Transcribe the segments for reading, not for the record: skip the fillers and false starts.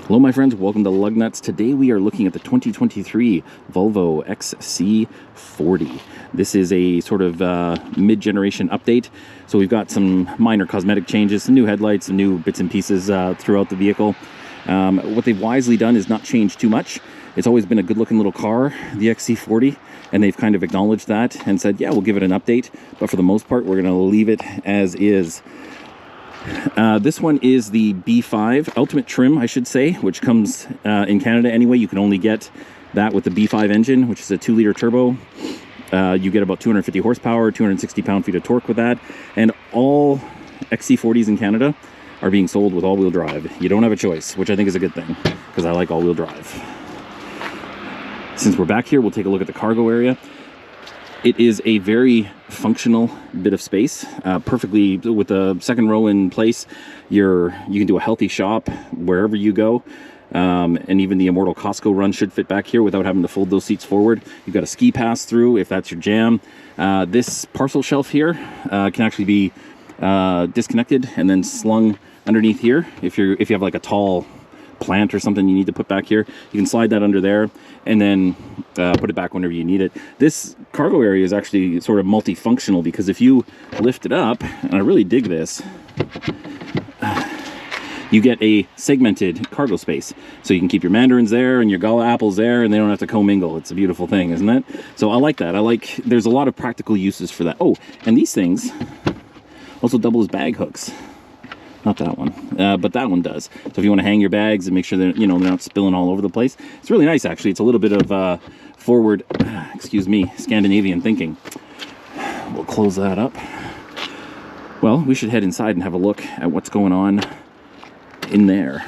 Hello my friends, welcome to Lugnuts. Today we are looking at the 2023 Volvo XC40. This is a sort of mid-generation update. So we've got some minor cosmetic changes, some new headlights, some new bits and pieces throughout the vehicle. What they've wisely done is not change too much. It's always been a good looking little car, the XC40, and they've kind of acknowledged that and said, yeah, we'll give it an update. But for the most part, we're going to leave it as is. This one is the B5 Ultimate Trim, I should say, which comes in Canada anyway. You can only get that with the B5 engine, which is a 2-liter turbo. You get about 250 horsepower, 260 pound-feet of torque with that. And all XC40s in Canada are being sold with all-wheel drive. You don't have a choice, which I think is a good thing, because I like all-wheel drive. Since we're back here, we'll take a look at the cargo area. It is a very functional bit of space, perfectly with the second row in place. You can do a healthy shop wherever you go, and even the immortal Costco run should fit back here without having to fold those seats forward. You've got a ski pass through if that's your jam. This parcel shelf here can actually be disconnected and then slung underneath here if you have like a tall plant or something you need to put back here. You can slide that under there and then put it back whenever you need it. This cargo area is actually sort of multifunctional, because if you lift it up, and I really dig this, you get a segmented cargo space. So you can keep your mandarins there and your gala apples there, and they don't have to commingle. It's a beautiful thing, isn't it? So I like that. There's a lot of practical uses for that. Oh, and these things also double as bag hooks. Not that one, but that one does. So if you want to hang your bags and make sure they're not spilling all over the place, it's really nice actually. It's a little bit of forward, Scandinavian thinking. We'll close that up. Well, we should head inside and have a look at what's going on in there.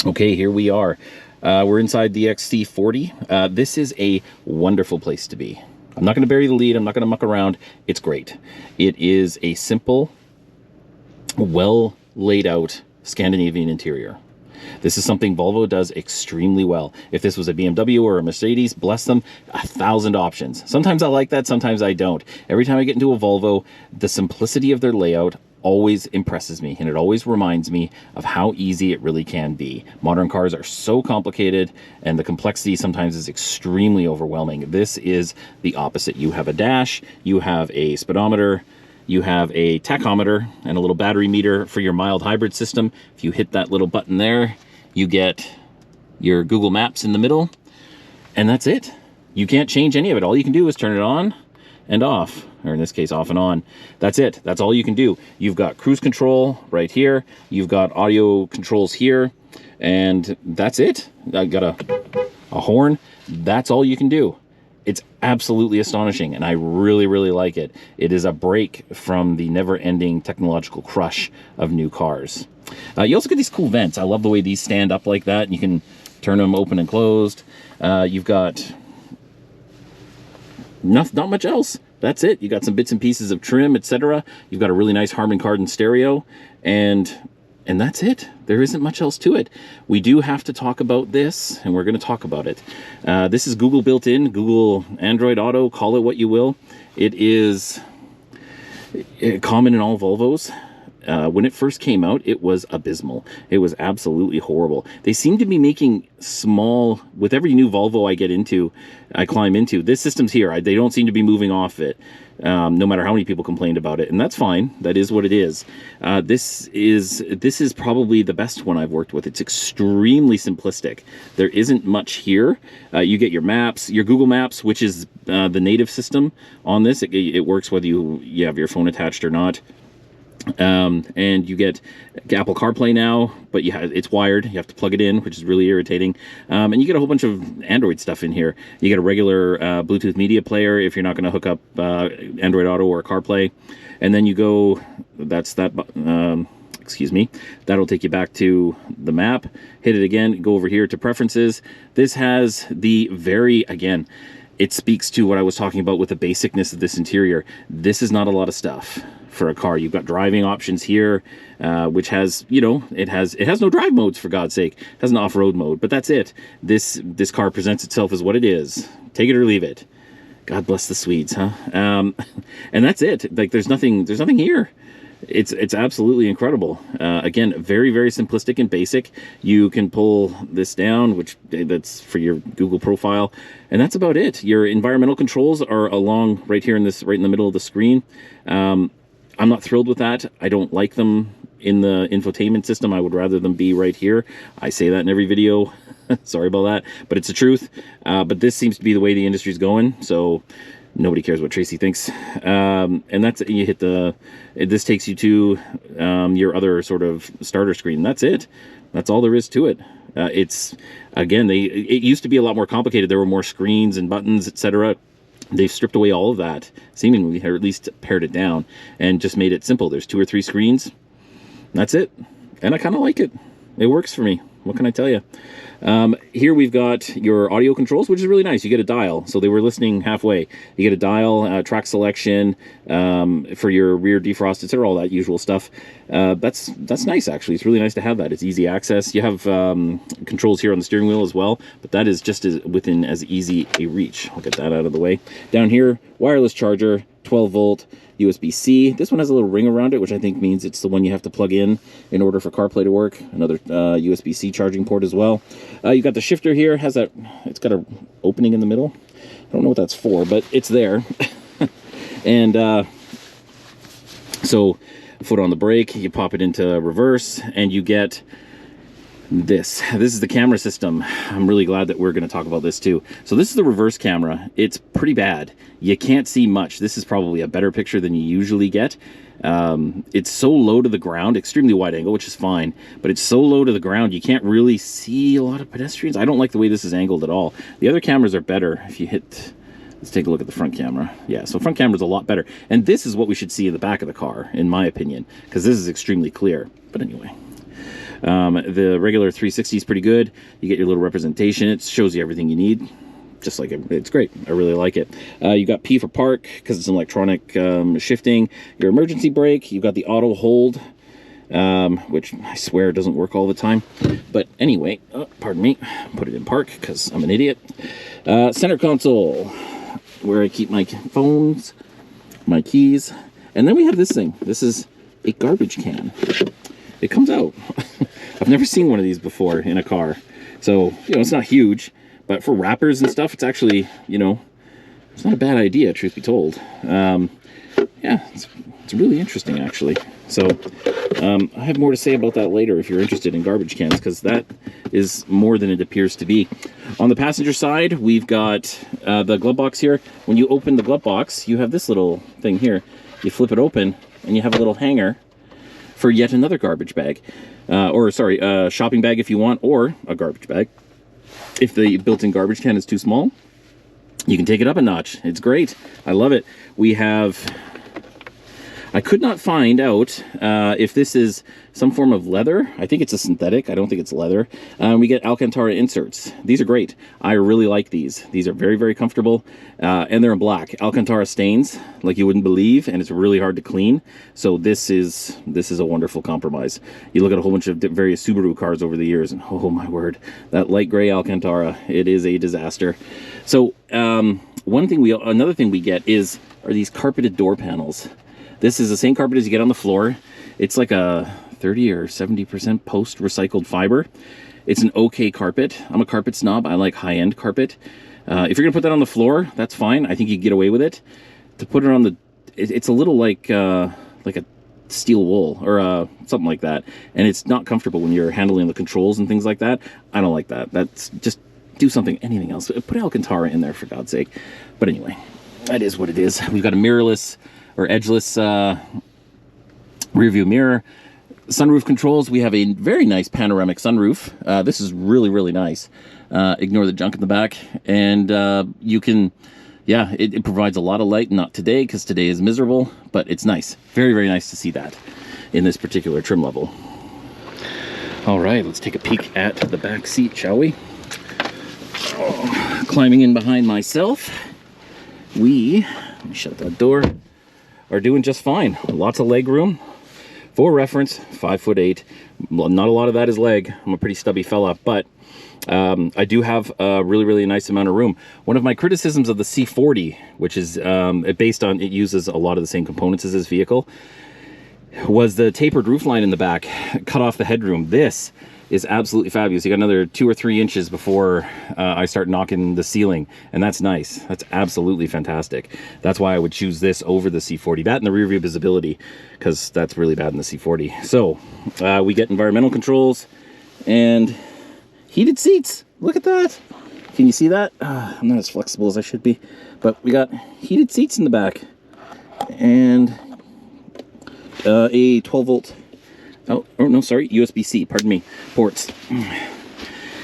Okay, here we are. We're inside the XC40. This is a wonderful place to be. I'm not going to bury the lead. I'm not going to muck around. It's great. It is a simple, well laid out Scandinavian interior. This is something Volvo does extremely well. If this was a BMW or a Mercedes, bless them, 1,000 options. Sometimes I like that, sometimes I don't. Every time I get into a Volvo, the simplicity of their layout always impresses me, and it always reminds me of how easy it really can be. Modern cars are so complicated, and the complexity sometimes is extremely overwhelming. This is the opposite. You have a dash, you have a speedometer, you have a tachometer and a little battery meter for your mild hybrid system. If you hit that little button there, you get your Google Maps in the middle, and that's it. You can't change any of it. All you can do is turn it on and off, or in this case, off and on. That's it. That's all you can do. You've got cruise control right here. You've got audio controls here, and that's it. I got a horn. That's all you can do. It's absolutely astonishing, and I really, really like it. It is a break from the never-ending technological crush of new cars. You also get these cool vents. I love the way these stand up like that, and you can turn them open and closed. You've got not much else. That's it. You got some bits and pieces of trim, etc. You've got a really nice Harman Kardon stereo, and that's it. There isn't much else to it. We do have to talk about this, and we're going to talk about it. This is Google built in, Google Android Auto, call it what you will. It is common in all Volvos. When it first came out, it was abysmal. It was absolutely horrible. They seem to be making small, with every new Volvo I climb into, this system's here. They don't seem to be moving off it, no matter how many people complained about it. And that's fine. That is what it is. This is probably the best one I've worked with. It's extremely simplistic. There isn't much here. You get your maps, your Google Maps, which is the native system on this. It works whether you have your phone attached or not. And you get Apple CarPlay now, but it's wired. You have to plug it in, which is really irritating. And you get a whole bunch of Android stuff in here. You get a regular Bluetooth media player if you're not going to hook up Android Auto or CarPlay. And then you go, excuse me, that'll take you back to the map. Hit it again, go over here to preferences. This has again, it speaks to what I was talking about with the basicness of this interior. This is not a lot of stuff for a car. You've got driving options here, which has, it has no drive modes, for God's sake. It has an off-road mode, but that's it. This car presents itself as what it is. Take it or leave it. God bless the Swedes, huh? And that's it. Like, there's nothing here. It's absolutely incredible. Again, very, very simplistic and basic. You can pull this down, which that's for your Google profile, and that's about it. Your environmental controls are along right here right in the middle of the screen. I'm not thrilled with that. I don't like them in the infotainment system. I would rather them be right here. I say that in every video. Sorry about that, but it's the truth. But this seems to be the way the industry's going, so nobody cares what Tracy thinks. And that's, you hit this takes you to your other sort of starter screen. That's it. That's all there is to it. It's, again, it used to be a lot more complicated. There were more screens and buttons, etc. They've stripped away all of that, seemingly, or at least pared it down, and just made it simple. There's 2 or 3 screens. That's it. And I kind of like it. It works for me. What can I tell you? Here we've got your audio controls, which is really nice. You get a dial. So they were listening halfway. You get a dial, track selection, for your rear defrost, etc., all that usual stuff. That's nice, actually. It's really nice to have that. It's easy access. You have controls here on the steering wheel as well, but that is just within as easy a reach. I'll get that out of the way. Down here, wireless charger, 12-volt. USB-C. This one has a little ring around it, which I think means it's the one you have to plug in order for CarPlay to work. Another USB-C charging port as well. You've got the shifter here. It's got an opening in the middle. I don't know what that's for, but it's there. And so, foot on the brake, you pop it into reverse, and you get this is the camera system. I'm really glad that we're going to talk about this too. So this is the reverse camera. It's pretty bad. You can't see much. This is probably a better picture than you usually get. It's so low to the ground, extremely wide angle, which is fine, but it's so low to the ground you can't really see a lot of pedestrians. I don't like the way this is angled at all. The other cameras are better. If you hit, let's take a look at the front camera. Yeah, so front camera's a lot better, and this is what we should see in the back of the car, in my opinion, because this is extremely clear. But anyway, the regular 360 is pretty good. You get your little representation. It shows you everything you need. Just like it's great. I really like it. You got P for park because it's an electronic shifting. Your emergency brake. You've got the auto hold, which I swear doesn't work all the time. But anyway, pardon me. Put it in park because I'm an idiot. Center console, where I keep my phones, my keys, and then we have this thing. This is a garbage can. It comes out. I've never seen one of these before in a car. So, it's not huge, but for wrappers and stuff, it's actually, it's not a bad idea, truth be told. Yeah, it's really interesting, actually. So, I have more to say about that later if you're interested in garbage cans, because that is more than it appears to be. On the passenger side, we've got the glove box here. When you open the glove box, you have this little thing here. You flip it open, and you have a little hanger for yet another garbage bag, a shopping bag if you want, or a garbage bag. If the built-in garbage can is too small, you can take it up a notch. It's great. I love it. I could not find out if this is some form of leather. I think it's a synthetic. I don't think it's leather. We get Alcantara inserts. These are great. I really like these. These are very, very comfortable, and they're in black. Alcantara stains like you wouldn't believe, and it's really hard to clean. So this is a wonderful compromise. You look at a whole bunch of various Subaru cars over the years, and oh my word, that light gray Alcantara, it is a disaster. So another thing we get are these carpeted door panels. This is the same carpet as you get on the floor. It's like a 30 or 70% post-recycled fiber. It's an okay carpet. I'm a carpet snob. I like high-end carpet. If you're going to put that on the floor, that's fine. I think you can get away with it. To put it on it's a little like a steel wool or something like that. And it's not comfortable when you're handling the controls and things like that. I don't like that. That's just anything else. Put Alcantara in there, for God's sake. But anyway, that is what it is. We've got a mirrorless or edgeless rear view mirror. Sunroof controls, we have a very nice panoramic sunroof. This is really, really nice. Ignore the junk in the back. And you can, it provides a lot of light. Not today, because today is miserable, but it's nice. Very, very nice to see that in this particular trim level. All right, let's take a peek at the back seat, shall we? Climbing in behind myself, let me shut that door, are doing just fine. Lots of leg room. For reference, 5'8". Not a lot of that is leg. I'm a pretty stubby fella, but I do have a really, really nice amount of room. One of my criticisms of the C40, which is based on, it uses a lot of the same components as this vehicle, was the tapered roofline in the back cut off the headroom. This is absolutely fabulous. You got another 2 or 3 inches before I start knocking the ceiling, and that's nice. That's absolutely fantastic. That's why I would choose this over the C40. That and the rear view visibility, because that's really bad in the C40. So we get environmental controls and heated seats. Look at that. Can you see that? I'm not as flexible as I should be, but we got heated seats in the back and a 12 volt. Oh no, sorry, USB-C, pardon me, ports.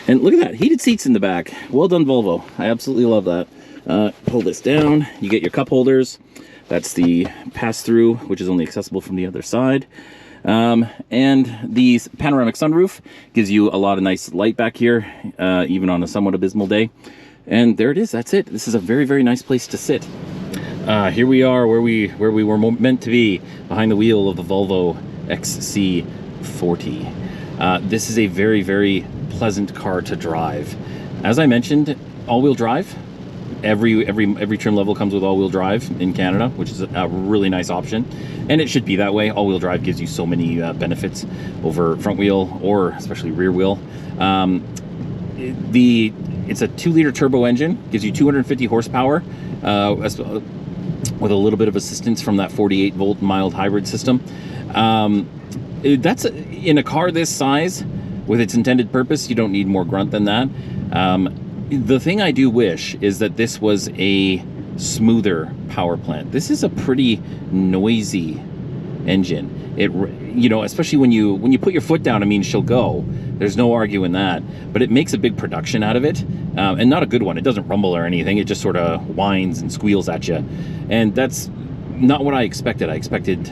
And look at that, heated seats in the back. Well done, Volvo. I absolutely love that. Pull this down, you get your cup holders. That's the pass-through, which is only accessible from the other side. And the panoramic sunroof gives you a lot of nice light back here, even on a somewhat abysmal day. And there it is, that's it. This is a very, very nice place to sit. Here we are where we were meant to be, behind the wheel of the Volvo XC40. This is a very, very pleasant car to drive. As I mentioned, all-wheel drive. Every trim level comes with all-wheel drive in Canada, which is a really nice option, and it should be that way. All-wheel drive gives you so many benefits over front wheel or especially rear wheel. It's a 2-liter turbo engine, gives you 250 horsepower. With a little bit of assistance from that 48-volt mild hybrid system. That's in a car this size, with its intended purpose, you don't need more grunt than that. The thing I do wish is that this was a smoother power plant. This is a pretty noisy engine. It, you know, especially when you put your foot down, I mean, she'll go. There's no arguing that. But it makes a big production out of it, and not a good one. It doesn't rumble or anything. It just sort of whines and squeals at you, and that's not what I expected. I expected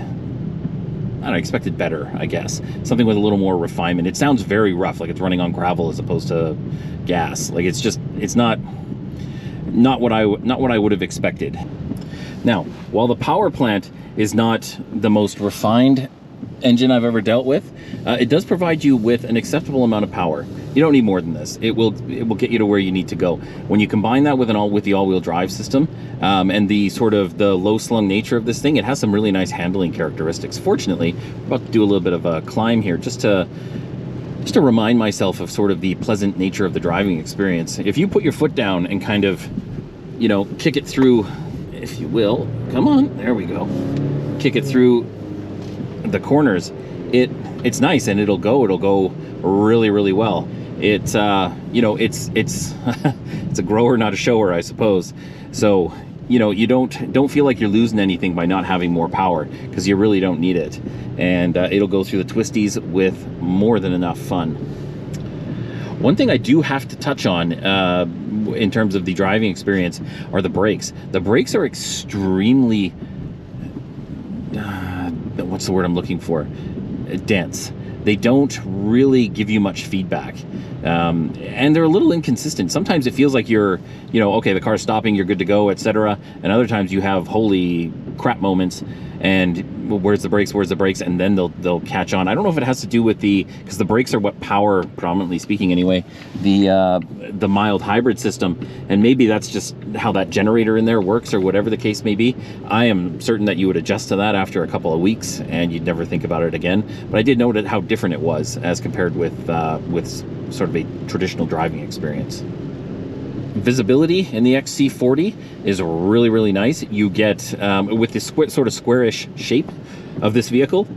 better, I guess. Something with a little more refinement. It sounds very rough, like it's running on gravel as opposed to gas. Like it's not what I would have expected. Now, while the power plant is not the most refined engine I've ever dealt with, it does provide you with an acceptable amount of power. You don't need more than this. It will get you to where you need to go. When you combine that with the all-wheel drive system, and the sort of the low-slung nature of this thing, it has some really nice handling characteristics. Fortunately, I'm about to do a little bit of a climb here just to remind myself of sort of the pleasant nature of the driving experience. If you put your foot down and kind of, you know, kick it through, if you will, come on, there we go, kick it through the corners, it's nice, and it'll go really, really well. It's you know, it's it's a grower, not a shower, I suppose. So, you know, you don't feel like you're losing anything by not having more power, because you really don't need it. And it'll go through the twisties with more than enough fun. One thing I do have to touch on in terms of the driving experience are the brakes. The brakes are extremely what's the word I'm looking for? Dense. They don't really give you much feedback, and they're a little inconsistent. Sometimes it feels like you're, you know, okay, the car's stopping, you're good to go, etc. And other times you have holy crap moments, and where's the brakes, and then they'll catch on. I don't know if it has to do with because the brakes are what power, predominantly speaking anyway, the mild hybrid system, and maybe that's just how that generator in there works, or whatever the case may be. I am certain that you would adjust to that after a couple of weeks and you'd never think about it again. But I did note how different it was as compared with sort of a traditional driving experience. Visibility in the XC40 is really, really nice. You get, with this sort of squarish shape of this vehicle,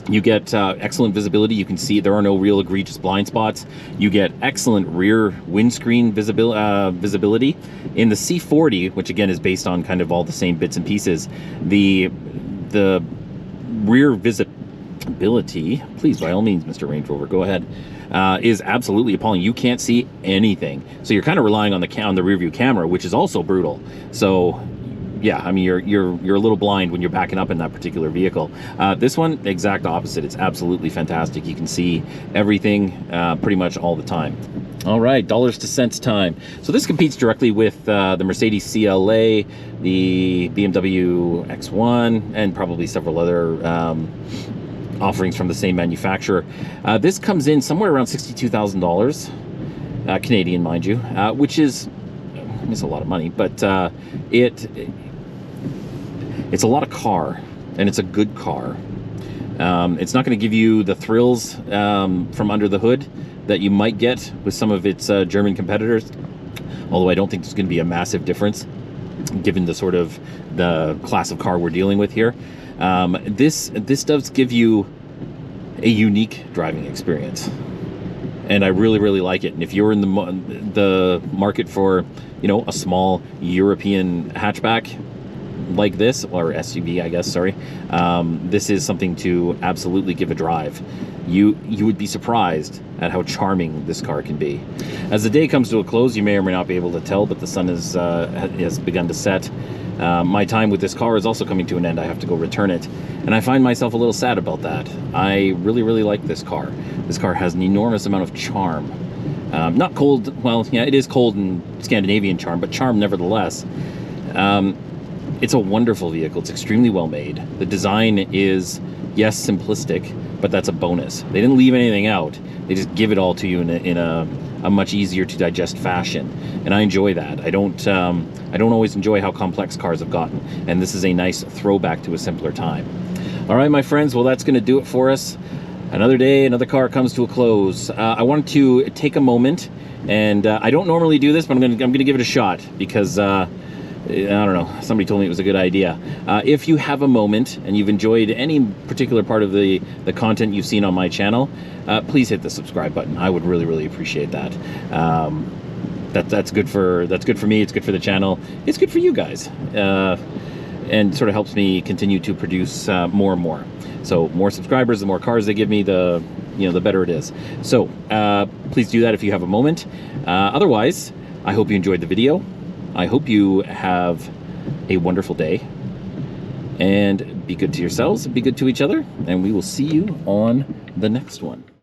you get excellent visibility. You can see there are no real egregious blind spots. You get excellent rear windscreen visibility. In the C40, which again is based on kind of all the same bits and pieces, the rear visibility, please, by all means, Mr. Range Rover, go ahead, is absolutely appalling. You can't see anything, so you're kind of relying on the rear view camera, which is also brutal. So yeah, I mean, you're a little blind when you're backing up in that particular vehicle. This one, exact opposite. It's absolutely fantastic. You can see everything pretty much all the time. All right, dollars to cents time. So this competes directly with the Mercedes CLA, the BMW X1, and probably several other offerings from the same manufacturer. This comes in somewhere around $62,000 Canadian, mind you, which is it's a lot of money, but it's a lot of car, and it's a good car. It's not going to give you the thrills from under the hood that you might get with some of its German competitors, although I don't think there's going to be a massive difference given the sort of the class of car we're dealing with here. This does give you a unique driving experience, and I really like it. And if you're in the market for, you know, a small European hatchback like this, or SUV, I guess, sorry, this is something to absolutely give a drive. You would be surprised at how charming this car can be. As the day comes to a close, you may or may not be able to tell, but the sun has begun to set. My time with this car is also coming to an end. I have to go return it, and I find myself a little sad about that. I really like this car. This car has an enormous amount of charm. Not cold, well, yeah, it is cold and Scandinavian charm, but charm nevertheless. It's a wonderful vehicle. It's extremely well made. The design is, yes, simplistic, but that's a bonus. They didn't leave anything out. They just give it all to you in a much easier to digest fashion, and I enjoy that. I don't always enjoy how complex cars have gotten, and this is a nice throwback to a simpler time. All right, my friends, well, that's going to do it for us. Another day, another car comes to a close. I wanted to take a moment, and I don't normally do this, but I'm gonna give it a shot because I don't know, somebody told me it was a good idea. If you have a moment and you've enjoyed any particular part of the content you've seen on my channel, please hit the subscribe button. I would really appreciate that. That's good for me. It's good for the channel. It's good for you guys, and sort of helps me continue to produce more and more. So more subscribers, the more cars they give me, the better it is. So please do that if you have a moment. Otherwise, I hope you enjoyed the video. I hope you have a wonderful day, and be good to yourselves, be good to each other, and we will see you on the next one.